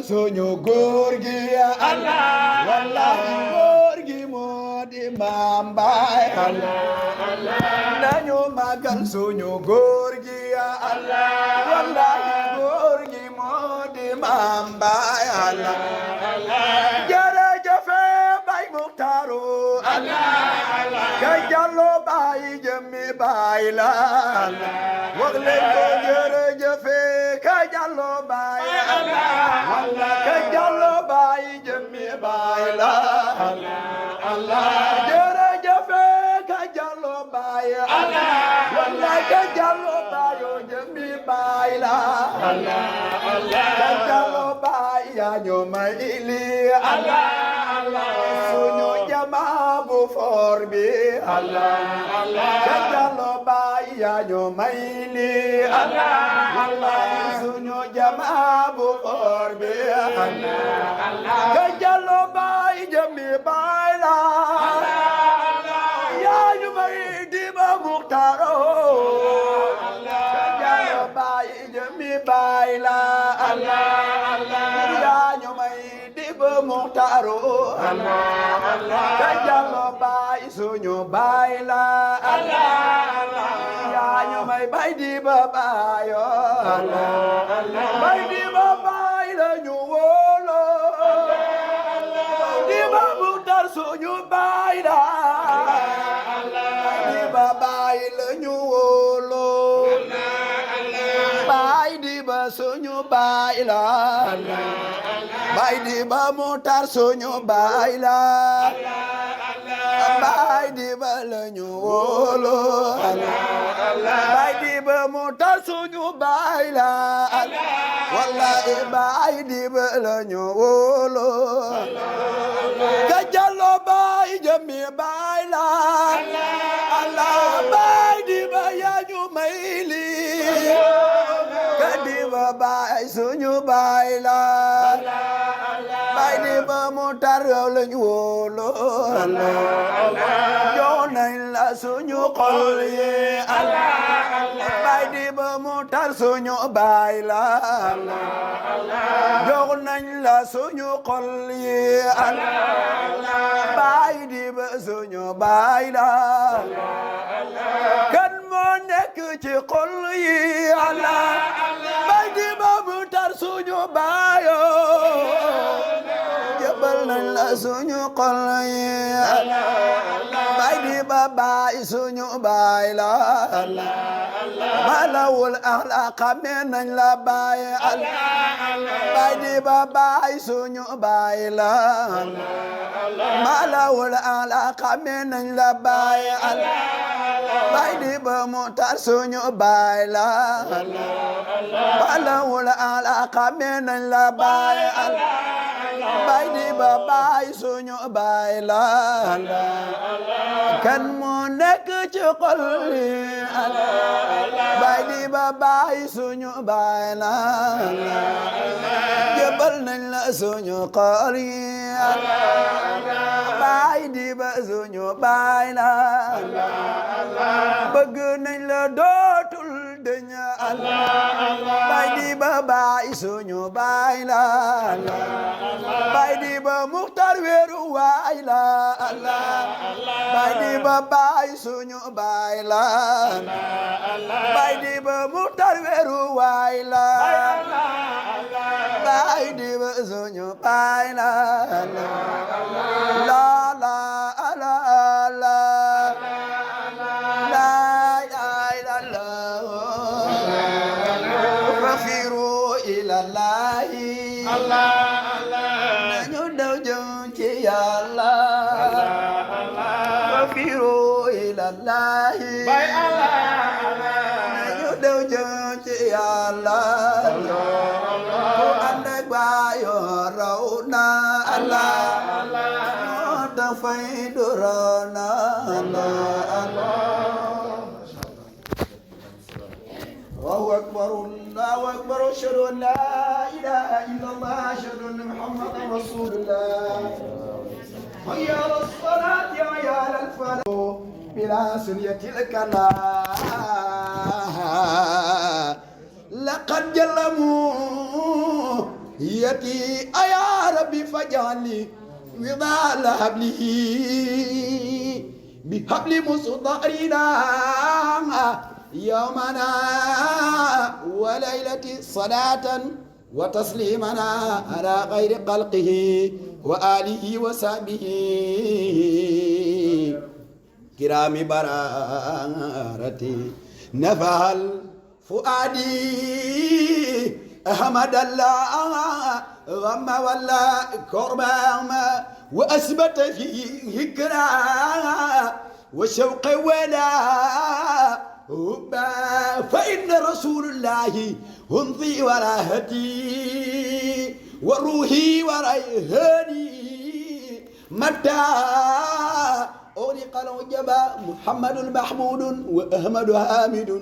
suñu góor gi Allah wallahi góor gi moo di Maam Baay Allah nañu màggal suñu góor gi Allah wallahi góor gi moo di Maam Baay Allah jërëjëf Baay Muxtaaru Allah ka Jallo Baay jëmmi Baay la wax leen ko jërëjëf ka Jallo Baay ka Jallo Baay jëmmi Baay la jërëjëf ka Jallo Baay wallahi ka Jallo Baay jëmmi Baay la ka Jallo Baay yaa ñu may li suñu jamaa bu foor bi ka Jallo Baay yaa ñu may li suñu jamaa bu foor bi ka Jallo Baay jëmmi Baay la yaa ñu may di ba Muxtaaro ka Jallo Baay jëmmi Baay la yaa ñu may di ba Muxtaaro ka Jallo Baay suñu Baay la yaa ñu may bay di ba Baayo bay di ba Baay la ñu wóolo di ba Muxtaar suñu Baay la di ba Baay la ñu wóolo Baay di ba suñu Baay la Baay di ba Muxtaar suñu Baay la Baay di ba la ñu wóolo Baay di ba Muxtaar suñu Baay la wallahi Baay di ba la ñu wóolo ka Jallo Baay jëmmi Baay la Baay di ba yaa ñu may lii ka di ba Baay suñu Baay la Baay di ba Muxtaar yow la ñu wóolo jox nañ la suñu xol yi Baay di ba Muxtaar suñu Baay la jox nañ la suñu xol yi Baay di ba suñu Baay la kan moo nekk ci xol yi Baay di ba Muxtaar suñu Baayo jëbal nañ la suñu xol yi Baay di ba Baay suñu Baay la malawul axlaq xamee nañ la Baay Baay di ba Baay suñu Baay la malawul axlaq xamee nañ la Baay Baay di ba Muxtaar suñu Baay la malawul axlaq xamee nañ la Baay Baay di ba Baay suñu Baay la kan moo nekk ci xol yi Baay di ba Baay suñu Baay la jëbal nañ la suñu xol yi Baay di ba suñu Baay la bëgg nañ la dootul deñ Baay di ba Baay suñu Baay la Baay di ba Muxtaar weeru waay la Baay di ba Baay suñu Baay la Baay di ba Muxtaar weeru waay la Baay di ba suñu Baay la la la la la fafiru ila Allahi nañu daw jëm ci Yàlla fafiru ila Allahi nañu daw jëm ci Yàlla ku ànd ak Baay raw na Allah moo tax fay du raw na الله أكبر الله أكبر أشهد أن لا إله إلا الله أشهد أن محمدا رسول الله حي على الصلاة حي على الفلاح بلا سنية الكلام لقد جلموا يتي يا ربي فاجعلني وضال حبله بحبل مصدرنا يومنا وليلة صلاة وتسليمنا على غير خلقه وآله وصحبه كرام برارتي نفع الفؤادي أحمد الله غم ولا كربام وأثبت فيه هكرا وشوق ولا فإن رسول الله هنظي وراهتي وروحي وريهاني متى أغلق الوجب محمد المحمود وأحمد حامد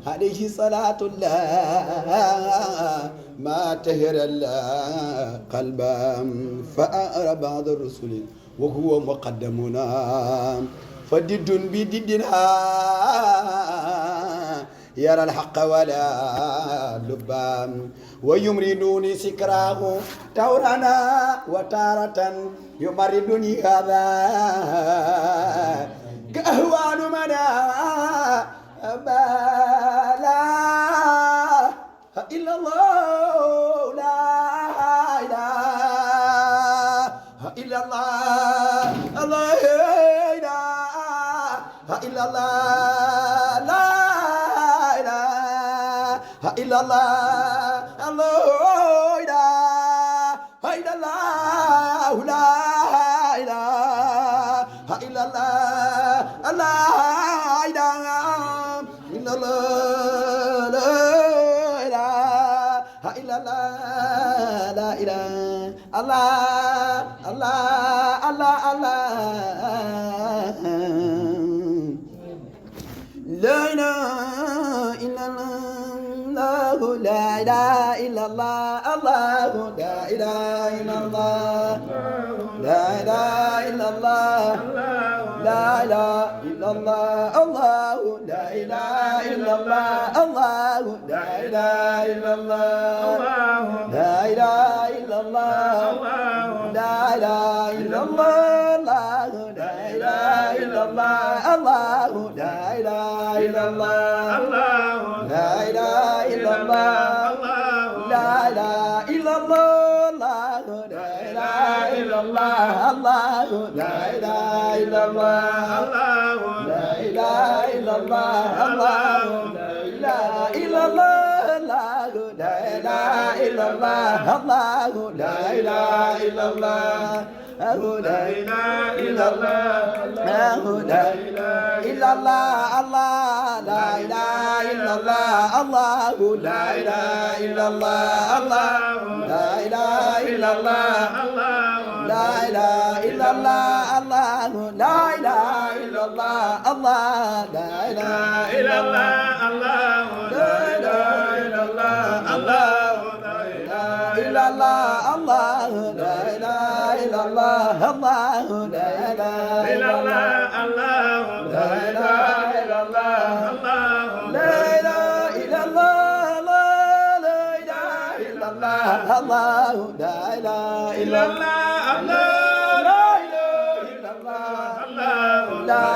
عليه صلاة الله ما تهر الله قلبا فأرى بعض الرسل وهو مقدمنا فدد بددها يرى الحق ولا لبام ويمردوني سكراه تورانا وتارة يمردني هذا كأهوان منا لا إلا الله لا إله إلا الله الله إلا الله لا إله إلا الله الله لا إلا الله لا إله إلا الله لا إله إلا الله لا إله إلا الله لا إله الله الله الله الله لا إله إلا الله لا إله إلا الله الله لا إله إلا الله لا إله إلا الله لا إله إلا الله الله لا إله إلا الله الله لا إله إلا الله لا إله إلا الله لا إله إلا الله لا إله إلا الله الله لا إله إلا الله لا إله إلا الله لا إله إلا الله لا إله إلا الله الله لا إله إلا الله لا إله إلا الله الله لا إله إلا الله لا إله إلا الله الله لا إله إلا الله لا إله إلا الله لا إله إلا الله الله لا إله إلا الله الله لا إله إلا الله الله لا إله إلا الله لا إله إلا الله الله لا إله إلا الله الله لا إله إلا الله لا إله إلا الله الله إلا الله الله لا إله إلا الله الله لا إله إلا الله الله لا إله إلا الله الله لا إله إلا الله لا إله إلا الله الله لا إله إلا الله لا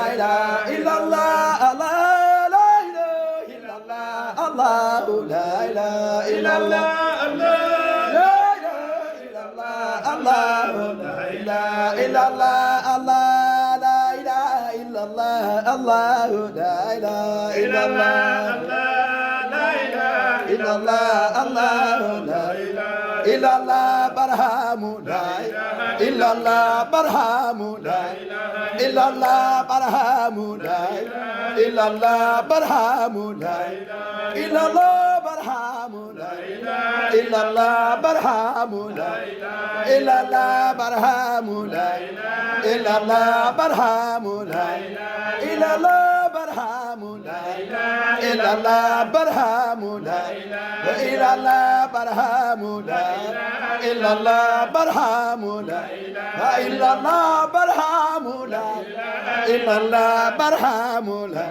إله إلا الله لا إله إلا الله لا إله إلا الله الله لا إله إلا الله الله لا إله إلا الله الله لا إله إلا الله الله لا إله إلا الله لا إله إلا الله الله لا إله إلا الله برهام لا إله إلا الله برهام لا إله إلا الله برهام لا إله إلا الله برهام لا إله إلا الله برهام لا إله إلا الله برهام لا إله إلا الله برهام لا إله إلا الله برهام لا إله إلا الله برهام لا إله إلا الله برهام لا إله إلا الله برهام لا إلا الله برهام لا إلا الله برهام لا إلا الله برهام لا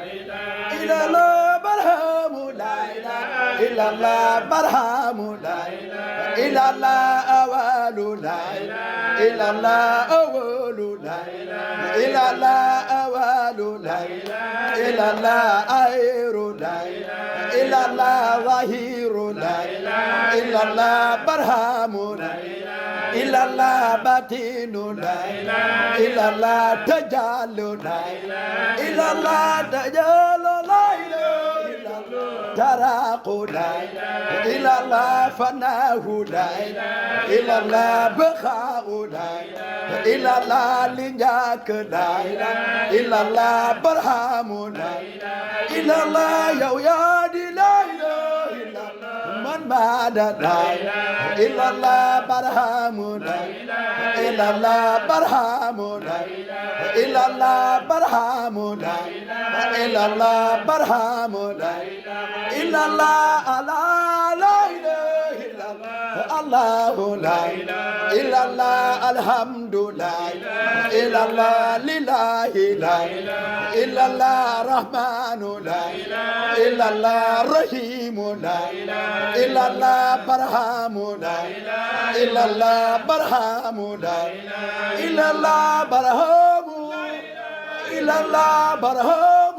إلا الله برهام لا إله إلا الله برهام لا إله إلا الله أول لا إله إلا الله أول لا إله إلا الله أول لا إله إلا الله آخر لا إله إلا الله ظهير لا إله إلا الله برهام لا إله إلا الله باطن لا إله إلا الله تجال لا إله إلا الله تجال لا إله إلا الله تراق لا إله إلا الله فناه لا إله إلا الله بخاء لا إله إلا الله لنجاك لا إله إلا الله برهام لا إله إلا الله يا دي لا إله إلا الله من بعد لا إله إلا الله برهام لا إله إلا الله برهام لا إله إلا الله برهام لا إله إلا الله برهام لا إله إلا الله لا إله إلا الله لا إله إلا الله الحمد لا إله إلا الله لله لا إله إلا الله رحمن لا إله إلا الله رحيم لا إله إلا الله برهام لا إله إلا الله برهام لا إله إلا الله برهام إلا الله برهام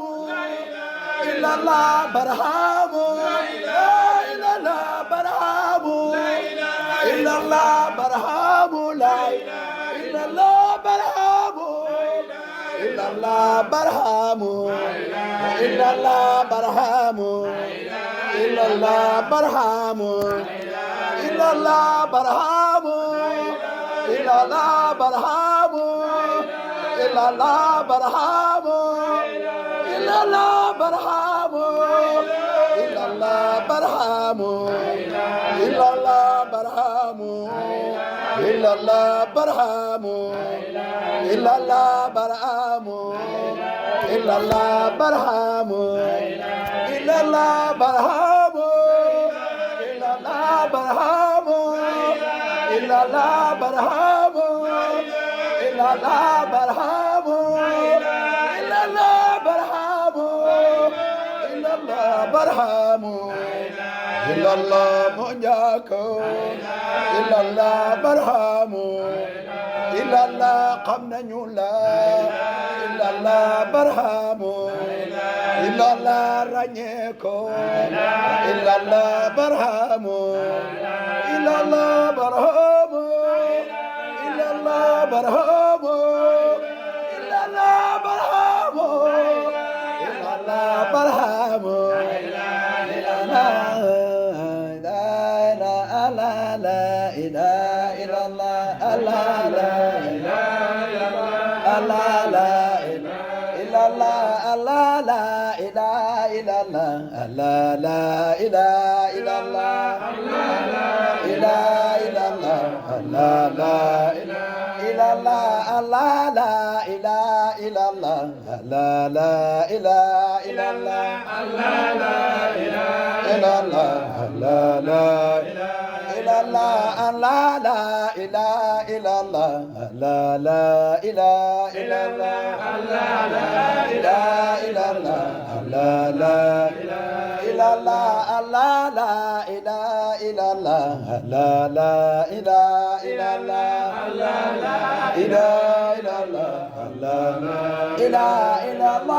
إلا الله برهام لا إلا الله برهام إلا الله برهام لا إله إلا الله برهام إلا الله برهام إلا الله برهام إلا الله برهام إلا الله برهام إلا الله برهام إلا الله برهام إلا الله برهام إلا الله برهام إلا الله برهام إلا الله برهام إلا الله برهام إلا الله برهام إلا الله برهام إلا الله برهام إلا الله برهام إلا الله برهام إلا الله برهام إلا الله برهام إلا الله منجاكو إلا الله برهام إلا الله قمنا نولا إلا الله برهام إلا الله رنيكو إلا الله برهام إلا الله برهام إلا الله برهام إلا الله برهام إلا الله برهام إلا الله لا إله إلا الله لا لا لا إلا الله لا لا إله إلا الله لا لا إله إلا الله لا إلا الله لا لا إلا الله لا لا إله إلا الله لا لا إله إلا الله لا لا إلا الله لا لا إلا الله لا لا إله إلا الله لا لا إله إلا الله لا لا إله إلا الله لا لا إلا الله لا لا إله إلا الله لا لا إله إلا الله لا لا إله إلا الله لا لا إله إلا الله لا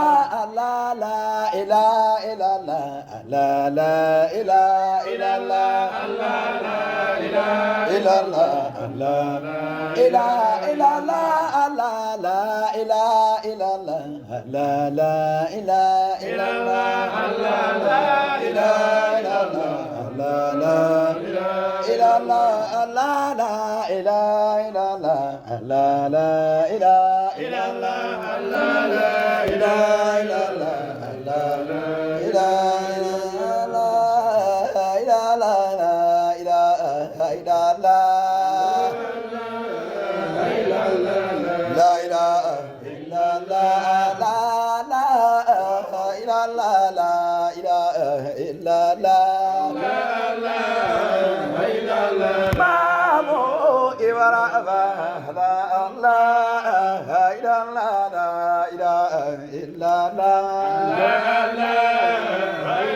لا إله إلا الله لا لا إله إلا الله لا لا إلا الله لا إله إلا الله لا لا إله إلا الله لا لا إله إلا الله لا لا إله إلا الله لا لا إلا الله لا لا إله إلا الله لا لا إله إلا الله لا لا إله إلا الله لا لا إله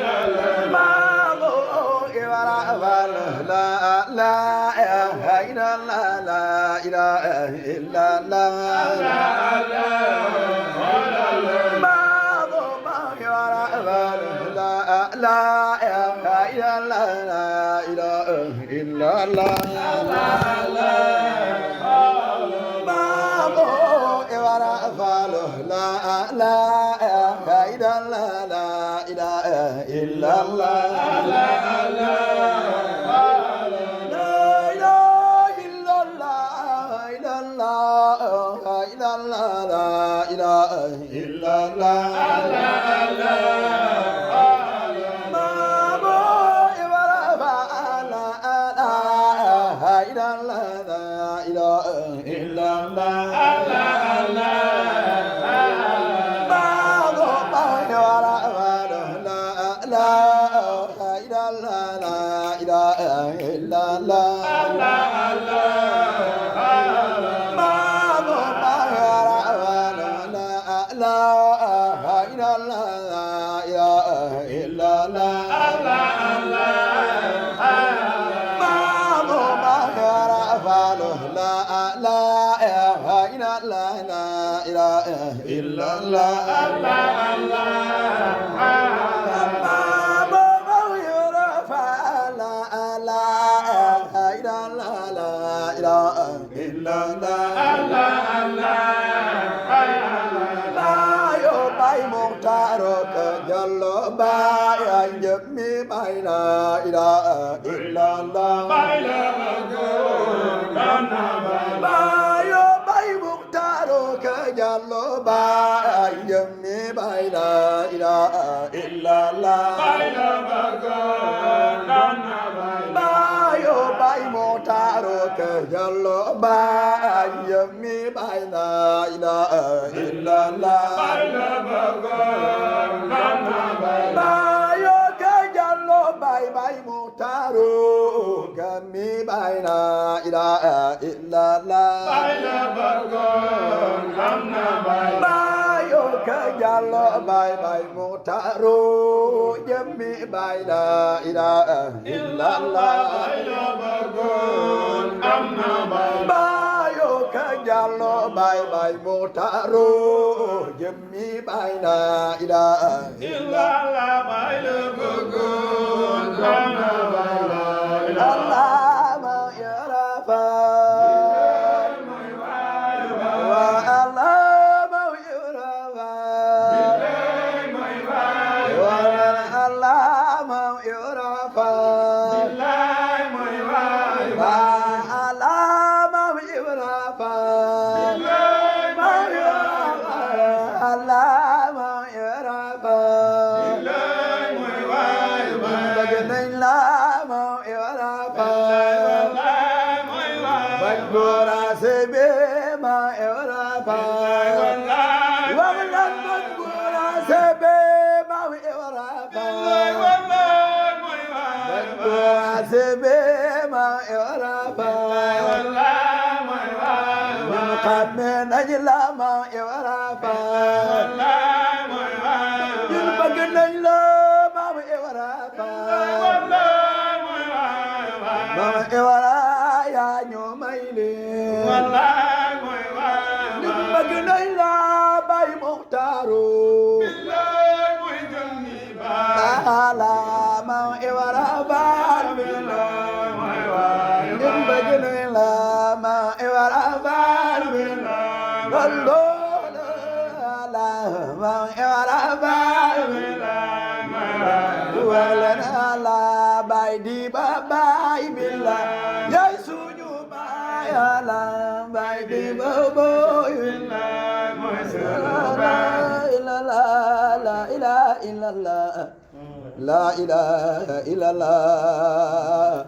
La ilaha illallah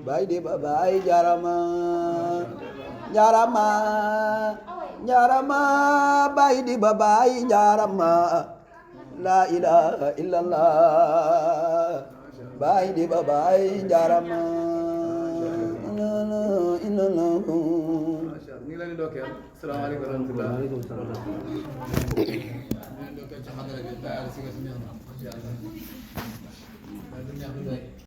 bay di ba bay jarama jarama jarama bay di ba bay jarama la ilaha illallah bay di ba bay jarama la illallah ni la ni dokel assalamu alaykum wa rahmatullah